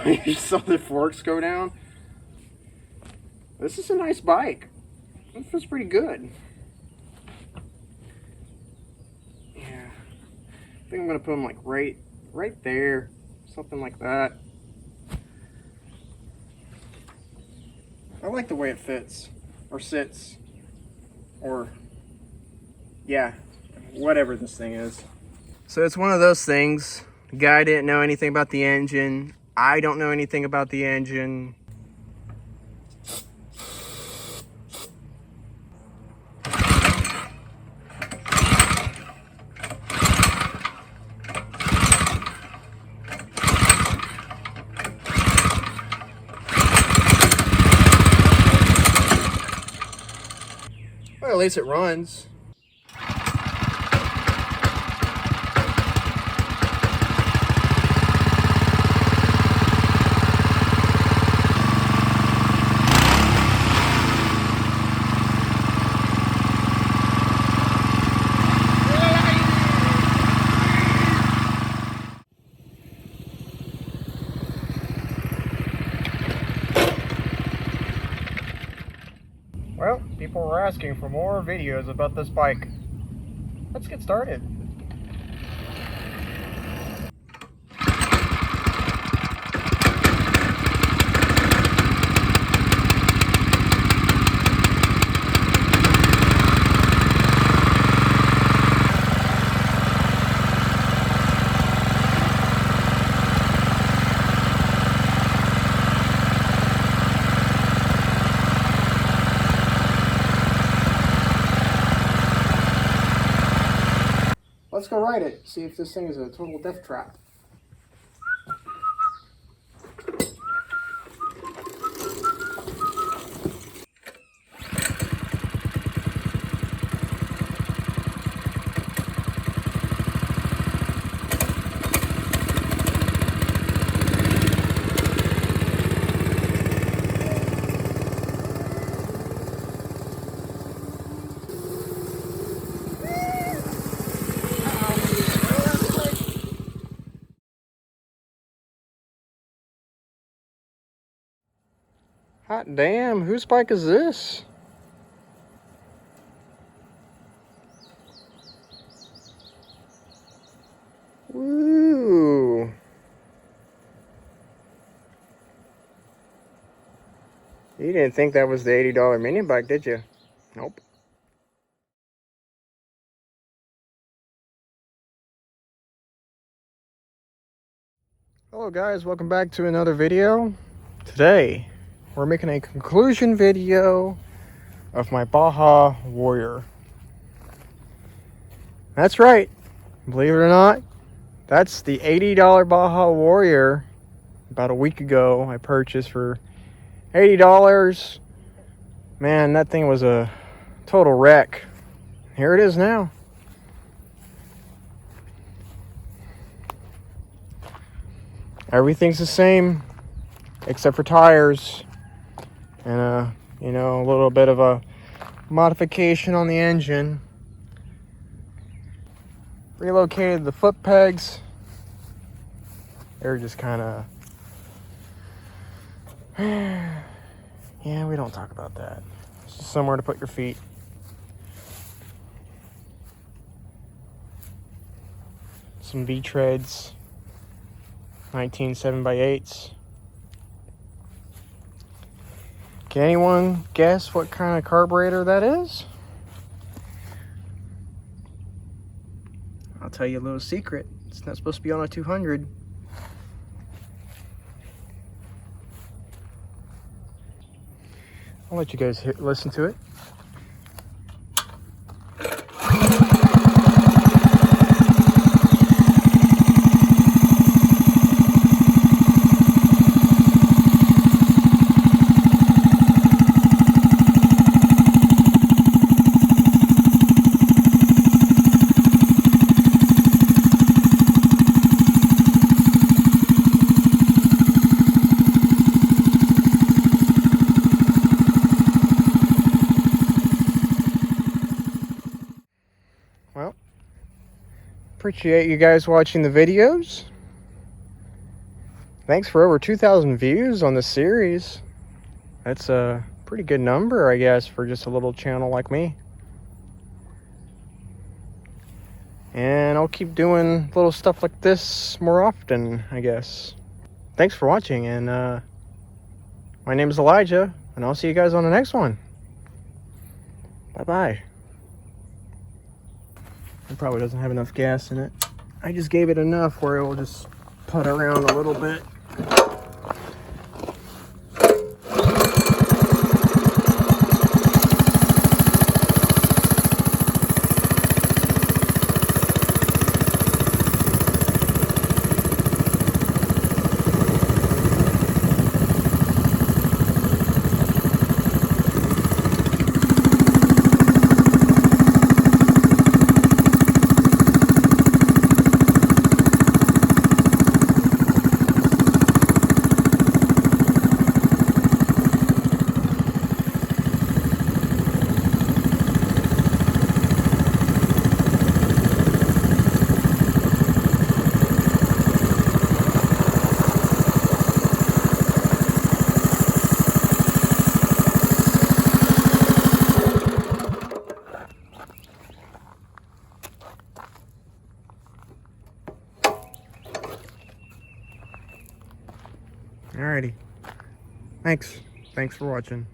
You saw the forks go down. This is a nice bike. It feels pretty good. Yeah, I think I'm gonna put them like right there, something like that. I like the way it fits, or sits, or yeah, whatever this thing is. So it's one of those things. The guy didn't know anything about the engine. I don't know anything about the engine. Well, at least it runs. Well, people were asking for more videos about this bike. Let's get started. Let's go ride it, see if this thing is a total death trap. Hot damn, whose bike is this? Woo! You didn't think that was the $80 MiniBike, did you? Nope. Hello guys, welcome back to another video. Today, we're making a conclusion video of my Baja Warrior. That's right, believe it or not, that's the $80 Baja Warrior about a week ago I purchased for $80. Man, that thing was a total wreck. Here it is now. Everything's the same except for tires and you know, a little bit of a modification on the engine. Relocated the foot pegs. They're just kind of yeah, we don't talk about that. It's just somewhere to put your feet. Some V-treads, 19 7x8s. Can anyone guess what kind of carburetor that is? I'll tell you a little secret. It's not supposed to be on a 200. I'll let you guys listen to it. Well, appreciate you guys watching the videos. Thanks for over 2,000 views on the series. That's a pretty good number, I guess, for just a little channel like me. And I'll keep doing little stuff like this more often, I guess. Thanks for watching, and my name is Elijah, and I'll see you guys on the next one. Bye-bye. It probably doesn't have enough gas in it. I just gave it enough where it will just put around a little bit. Alrighty. Thanks for watching.